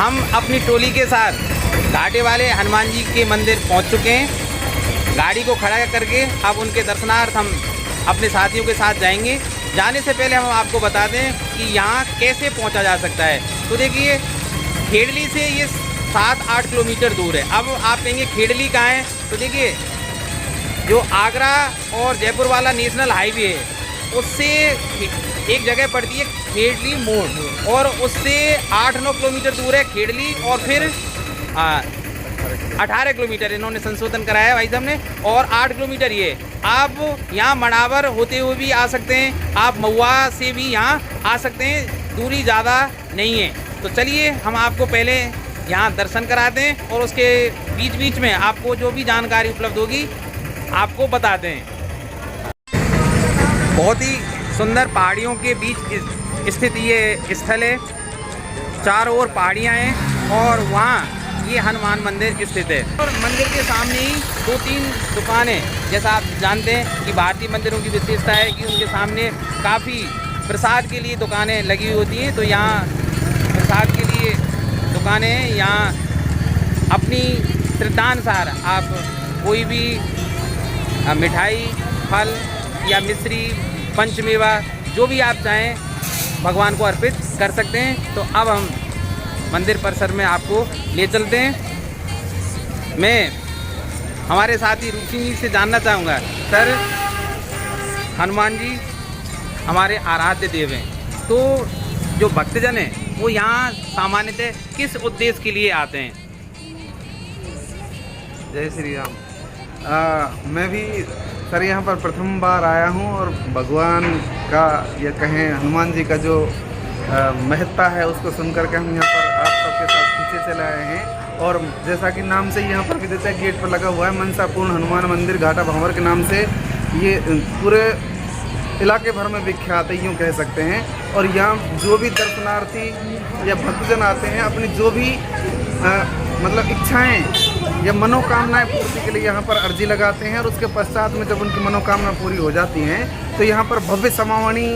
हम अपनी टोली के साथ घाटे वाले हनुमान जी के मंदिर पहुंच चुके हैं। गाड़ी को खड़ा करके अब उनके दर्शनार्थ हम अपने साथियों के साथ जाएंगे। जाने से पहले हम आपको बता दें कि यहाँ कैसे पहुँचा जा सकता है। तो देखिए, खेड़ली से ये 7-8 किलोमीटर दूर है। अब आप कहेंगे खेड़ली कहाँ है, तो देखिए जो आगरा और जयपुर वाला नेशनल हाईवे है उससे एक जगह पड़ती है खेड़ली मोड़, और उससे 8-9 किलोमीटर दूर है खेड़ली, और फिर 18 किलोमीटर इन्होंने संशोधन कराया भाई साहब ने, और 8 किलोमीटर ये। आप यहाँ मणावर होते हुए भी आ सकते हैं, आप महुआ से भी यहाँ आ सकते हैं, दूरी ज़्यादा नहीं है। तो चलिए हम आपको पहले यहाँ दर्शन कराते हैं और उसके बीच बीच में आपको जो भी जानकारी उपलब्ध होगी आपको बताते हैं। बहुत ही सुंदर पहाड़ियों के बीच स्थित ये स्थल है। चारों ओर पहाड़ियाँ हैं और वहाँ ये हनुमान मंदिर स्थित है। और मंदिर के सामने ही 2-3 दुकानें, जैसा आप जानते हैं कि भारतीय मंदिरों की विशेषता है कि उनके सामने काफ़ी प्रसाद के लिए दुकानें लगी हुई होती हैं। तो यहाँ प्रसाद के लिए दुकानें हैं। यहाँ अपनी श्रद्धानुसार आप कोई भी मिठाई, फल या मिश्री, पंचमेवा जो भी आप चाहें भगवान को अर्पित कर सकते हैं। तो अब हम मंदिर परिसर में आपको ले चलते हैं। मैं हमारे साथी रूपसिंह जी से जानना चाहूँगा, सर हनुमान जी हमारे आराध्य देव हैं, तो जो भक्तजन हैं वो यहाँ सामान्यतः किस उद्देश्य के लिए आते हैं? जय श्री राम। मैं भी सर यहाँ पर प्रथम बार आया हूँ, और भगवान का या कहें हनुमान जी का जो महत्ता है उसको सुनकर के हम यहाँ पर आप सबके साथ पीछे चले आए हैं। और जैसा कि नाम से यहाँ पर भी देता है, गेट पर लगा हुआ है मनसापूर्ण हनुमान मंदिर घाटा भंवर के नाम से ये पूरे इलाके भर में विख्यात है, यूँ कह सकते हैं। और यहाँ जो भी दर्शनार्थी या भक्तजन आते हैं अपनी जो भी मतलब इच्छाएं या मनोकामनाएं पूर्ति के लिए यहाँ पर अर्जी लगाते हैं, और उसके पश्चात में जब उनकी मनोकामना पूरी हो जाती हैं तो यहाँ पर भव्य समावणी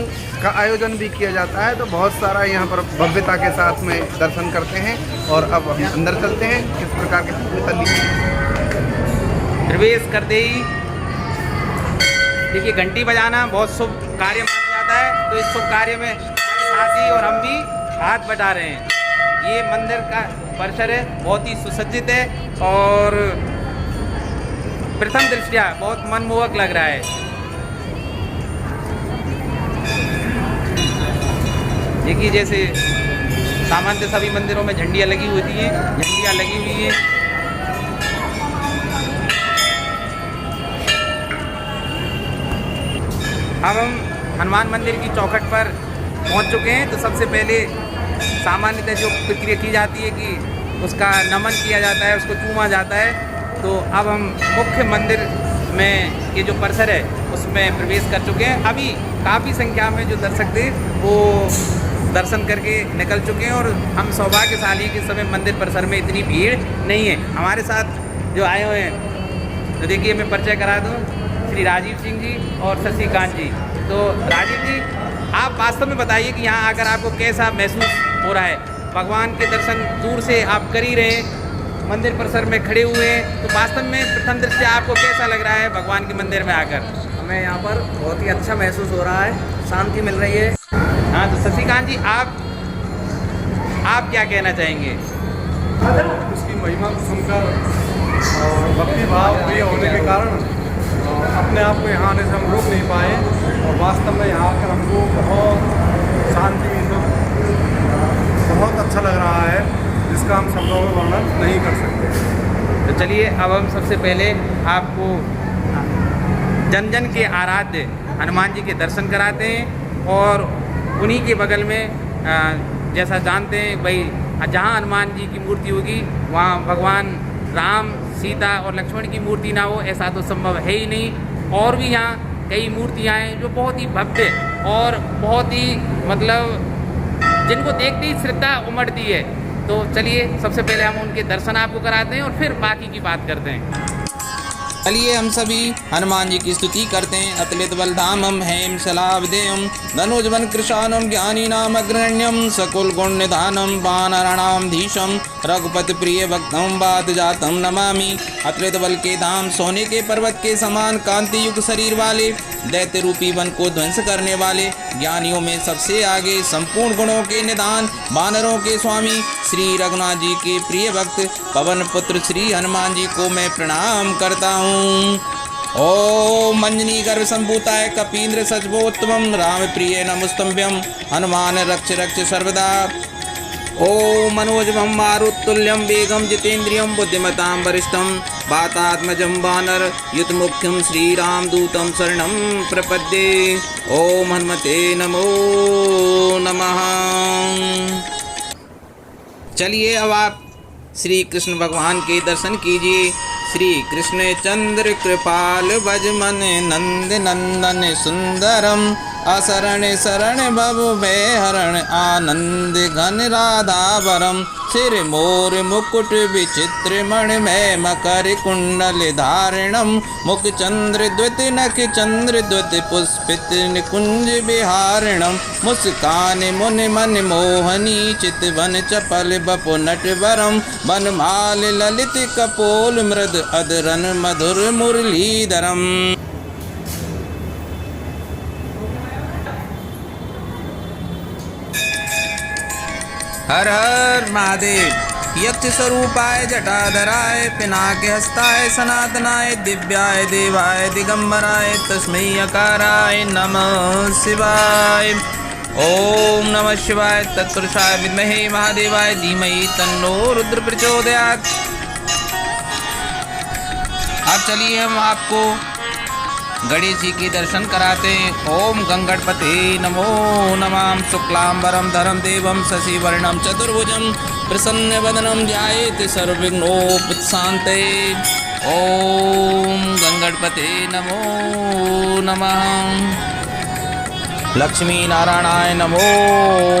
का आयोजन भी किया जाता है। तो बहुत सारा यहाँ पर भव्यता के साथ में दर्शन करते हैं। और अब हम अंदर चलते हैं किस प्रकार के प्रवेश करते ही देखिए घंटी बजाना बहुत शुभ कार्य माना जाता है। तो इस शुभ कार्य में साथी और हम भी हाथ बटा रहे हैं। ये मंदिर का परिसर है, बहुत ही सुसज्जित है और प्रथम दृष्टया बहुत मनमोहक लग रहा है। देखिए जैसे सामान्य सभी मंदिरों में झंडियाँ लगी होती हैं, झंडियाँ लगी हुई हैं। अब हम हनुमान मंदिर की चौखट पर पहुंच चुके हैं। तो सबसे पहले सामान्यतः जो प्रक्रिया की जाती है कि उसका नमन किया जाता है, उसको चूमा जाता है। तो अब हम मुख्य मंदिर में ये जो परिसर है उसमें प्रवेश कर चुके हैं। अभी काफ़ी संख्या में जो दर्शक थे वो दर्शन करके निकल चुके हैं, और हम सौभाग्यशाली के समय मंदिर परिसर में इतनी भीड़ नहीं है। हमारे साथ जो आए हुए हैं, तो देखिए मैं परिचय करा दूँ, श्री राजीव सिंह जी और शशिकांत जी। तो राजीव जी, आप वास्तव में बताइए कि यहाँ आकर आपको कैसा महसूस हो रहा है? भगवान के दर्शन दूर से आप कर ही रहे हैं, मंदिर परिसर में खड़े हुए हैं, तो वास्तव में प्रथम दृष्टि आपको कैसा लग रहा है भगवान के मंदिर में आकर? हमें यहाँ पर बहुत ही अच्छा महसूस हो रहा है, शांति मिल रही है। हाँ, तो शशिकांत जी आप क्या कहना चाहेंगे? उसकी महिमा को सुनकर और भक्ति भाव प्रिय होने के कारण अपने आप को यहाँ आने से हम रोक नहीं पाए, और वास्तव में यहाँ आकर हमको बहुत शांति, बहुत अच्छा लग रहा है, जिसका हम शब्दों में वर्णन नहीं कर सकते। तो चलिए अब हम सबसे पहले आपको जन जन के आराध्य हनुमान जी के दर्शन कराते हैं। और उन्हीं के बगल में जैसा जानते हैं भाई, जहाँ हनुमान जी की मूर्ति होगी वहाँ भगवान राम, सीता और लक्ष्मण की मूर्ति ना हो, ऐसा तो संभव है ही नहीं। और भी यहाँ कई मूर्तियाँ हैं जो बहुत ही भव्य और बहुत ही मतलब जिनको देखते ही श्रद्धा उमड़ती है। तो चलिए सबसे पहले हम उनके दर्शन आपको कराते हैं और फिर बाकी की बात करते हैं। चलिए हम सभी हनुमान जी की स्तुति करते हैं। अतुलित बलधामम हेम शलाभिधेयम धनुजवन कृशानम ज्ञानी नाम अग्रण्यम सकुल गुण निधानम वानराणाम धीशम रघुपति प्रिय भक्तम बात जातम नमामि। अतुलित बल के धाम, सोने के पर्वत के समान कांति युक्त शरीर वाले, दैत्य रूपी वन को ध्वंस करने वाले, ज्ञानियों में सबसे आगे, संपूर्ण गुणों के निधान, वानरों के स्वामी श्री रघुनाथ जी के प्रिय भक्त पवन पुत्र श्री हनुमान जी को मैं प्रणाम करता हूँ। ओम मंजनी गर्भ संभूताय कपींद्र सचबोत्तमं राम प्रिय नमस्तुभ्यं हनुमान रक्ष रक्ष सर्वदा। ओम मनोजवं मारुतुल्यं वेगं जितेन्द्रियं बुद्धिमतां वरिष्ठं वातात्मजं वानर युतमुख्यं श्रीरामदूतं शरणं प्रपद्ये। ओम हनुमते नमो नमः। चलिए अब आप श्री कृष्ण भगवान के दर्शन कीजिए। श्री कृष्ण चंद्र कृपाल भजमन नंद नंदन सुंदरम असरण शरण भव भय हरण आनंद घन राधावरम सिर मोर मुकुट विचित्र मणिमय मकर कुंडल धारणम मुख चंद्र द्वित नख चंद्र द्वित पुष्पित निकुंज विहारणम मुस्कान मुन मन मोहनी चितवन चपल बपु नटवरम बनमाल ललित कपोल मृद अदरन मधुर मुरलीधरम। हर हर महादेव। यक्ष स्वरूपाय जटाधराय पिनाक हस्ताय सनातनाय दिव्याय देवाय दिगंबराय तस्मै अकाराय नमः शिवाय। ओम नमः शिवाय। तत्पुरुषाय विद्महे महादेवाय धीमहि तन्नो रुद्र प्रचोदयात्। अब चलिए हम आपको गणेश जी के दर्शन कराते हैं। ओम गंगणपते नमो नमः। शुक्लांबरम धरम देवम शशिवर्णम चतुर्भुजम प्रसन्नवदनम ध्यायेत् सर्वविघ्नोपशान्तये। ओम गंगणपते नमो नमः। लक्ष्मी नारायणाय नमो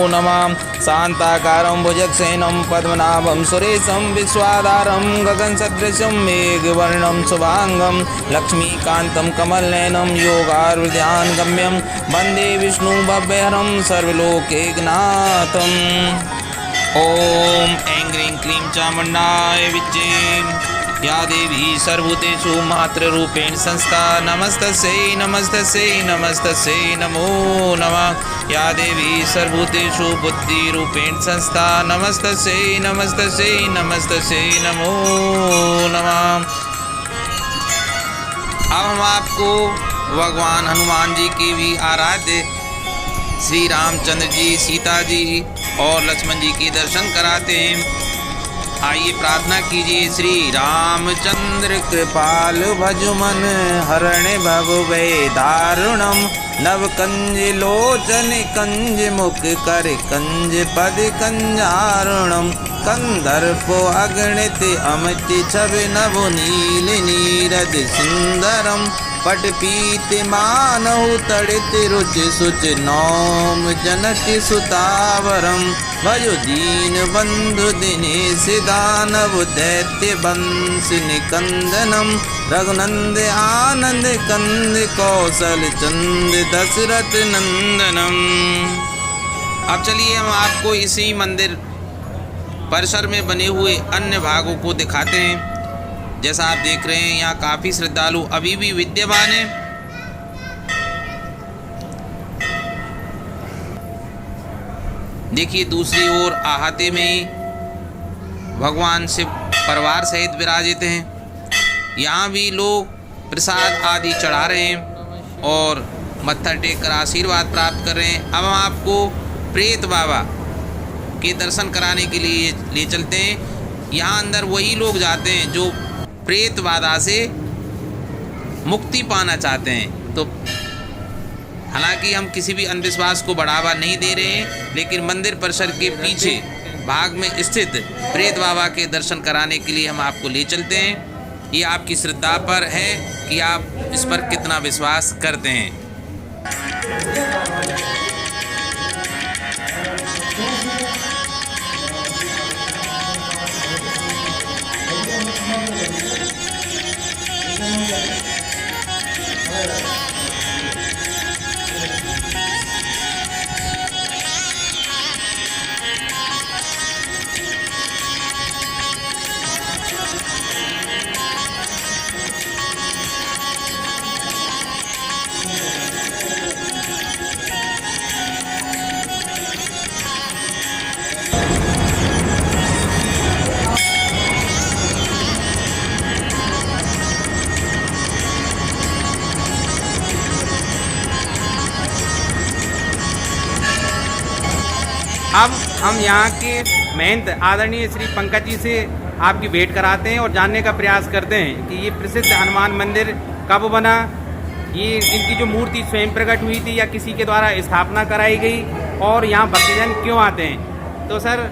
नमः। शांताकारं भुजगशयनं पद्मनाभं सुरेशं विश्वाधारं गगनसदृशं मेघवर्णं शुभांगं लक्ष्मीकान्तं कमलनयनं योगारूढध्यान गम्यं वन्दे विष्णु भव्यहरं सर्वलोकैकनाथम्। ओम ऐं ह्रीं क्लीं चामुण्डाय विच्चे या देवी सर्वभूतेषु मातृरूपेण संस्था नमस्तस्यै नमस्तस्यै नमस्तस्यै नमो नमः। या देवी सर्वभूतेषु बुद्धिरूपेण संस्था नमस्तस्यै नमस्तस्यै नमस्तस्यै नमो नमः। अब हम आपको भगवान हनुमान जी की भी आराध्य श्री रामचंद्र जी, सीता जी और लक्ष्मण जी के दर्शन कराते हैं। आइए प्रार्थना कीजिए। श्री रामचंद्र कृपाल भजुमन हरण भव भय दारुणम नव कंज लोचन कंज मुख कर कंज पद कंजारुणम कंदर्पो अगणित अमित छवि नभो नील नीरद सुंदरम पट पीत मानहु तड़ित रुच सुच नौम जनक सुतावरम भजो दीन बंधु दिनेश दानव दैत्य वंश निकंदनम रघुनंद आनंद कंद कौशल चंद दशरथ नंदनम। अब चलिए हम आपको इसी मंदिर परिसर में बने हुए अन्य भागों को दिखाते हैं। जैसा आप देख रहे हैं यहाँ काफ़ी श्रद्धालु अभी भी विद्यमान हैं। देखिए दूसरी ओर अहाते में भगवान शिव परिवार सहित विराजित हैं। यहाँ भी लोग प्रसाद आदि चढ़ा रहे हैं और मत्था टेक कर आशीर्वाद प्राप्त कर रहे हैं। अब हम आपको प्रेत बाबा के दर्शन कराने के लिए ले चलते हैं। यहाँ अंदर वही लोग जाते हैं जो प्रेत बाधा से मुक्ति पाना चाहते हैं। तो हालांकि हम किसी भी अंधविश्वास को बढ़ावा नहीं दे रहे हैं, लेकिन मंदिर परिसर के पीछे भाग में स्थित प्रेत बाबा के दर्शन कराने के लिए हम आपको ले चलते हैं। ये आपकी श्रद्धा पर है कि आप इस पर कितना विश्वास करते हैं। अब हम यहाँ के महंत आदरणीय श्री पंकज जी से आपकी भेंट कराते हैं और जानने का प्रयास करते हैं कि ये प्रसिद्ध हनुमान मंदिर कब बना, ये इनकी जो मूर्ति स्वयं प्रकट हुई थी या किसी के द्वारा स्थापना कराई गई, और यहाँ भक्तजन क्यों आते हैं। तो सर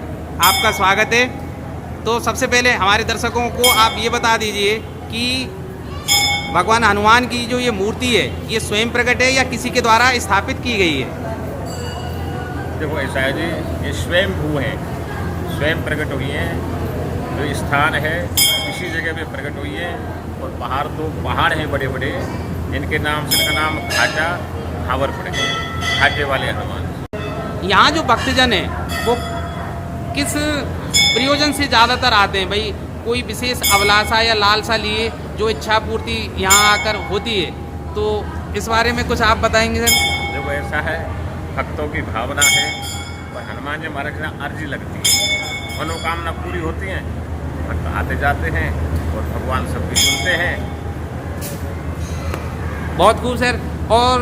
आपका स्वागत है। तो सबसे पहले हमारे दर्शकों को आप ये बता दीजिए कि भगवान हनुमान की जो ये मूर्ति है ये स्वयं प्रकट है या किसी के द्वारा स्थापित की गई है। देखो ऐसा है जी, ये स्वयं भू है, स्वयं प्रकट हुई है। जो स्थान है इसी जगह पे प्रकट हुई है। और पहाड़ तो पहाड़ हैं बड़े बड़े, इनके नाम से इनका नाम घाटा हावर पड़े, घाटे वाले हनुमान। यहाँ जो भक्तजन है वो किस प्रयोजन से ज़्यादातर आते हैं भाई, कोई विशेष अभिलाषा या लालसा लिए जो इच्छा पूर्ति यहाँ आकर होती है, तो इस बारे में कुछ आप बताएंगे सर। देखो ऐसा है, भक्तों की भावना है और हनुमान जी महाराज की अर्जी लगती है, मनोकामना पूरी होती है, भक्त आते जाते हैं और भगवान सबकी सुनते हैं। बहुत खूब सर। और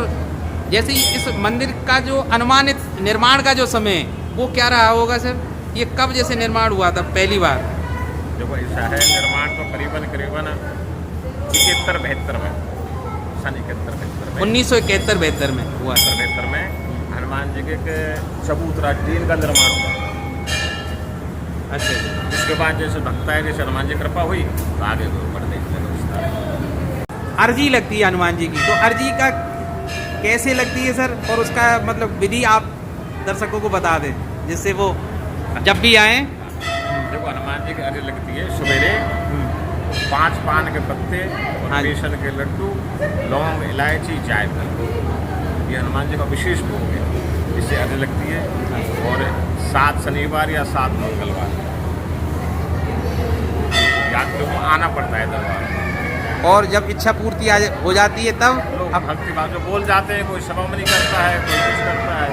जैसे इस मंदिर का जो अनुमानित निर्माण का जो समय है वो क्या रहा होगा सर, ये कब जैसे निर्माण हुआ था पहली बार। देखो ऐसा है, निर्माण तो करीबन 71-72 में, सन 71-72 में, 1971-72 में हुआ। 72 में हनुमान जी के एक चबूतरा टीन का निर्माण हुआ। अच्छा। इसके बाद जैसे भक्त आए, जैसे हनुमान जी की कृपा हुई तो आगे बढ़ने अर्जी लगती है हनुमान जी की, तो अर्जी का कैसे लगती है सर, और उसका मतलब विधि आप दर्शकों को बता दें जिससे वो जब भी आए। देखो हनुमान जी की अर्जी लगती है सवेरे 5 पान के पत्ते और हाँ जी। बेसन के लड्डू, लौंग, इलायची, जायफल, ये हनुमान जी का विशेष भोग है, इससे अर्जी लगती है। और 7 शनिवार या 7 मंगलवार यात्रियों को आना पड़ता है दरबार। और जब इच्छा पूर्ति हो जाती है तब लोग भक्ति भाव जो बोल जाते हैं, कोई समापन करता है, कोई कुछ करता है।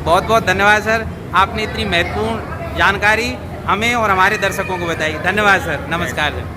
बहुत बहुत धन्यवाद सर, आपने इतनी महत्वपूर्ण जानकारी हमें और हमारे दर्शकों को बताई। धन्यवाद सर, नमस्कार सर।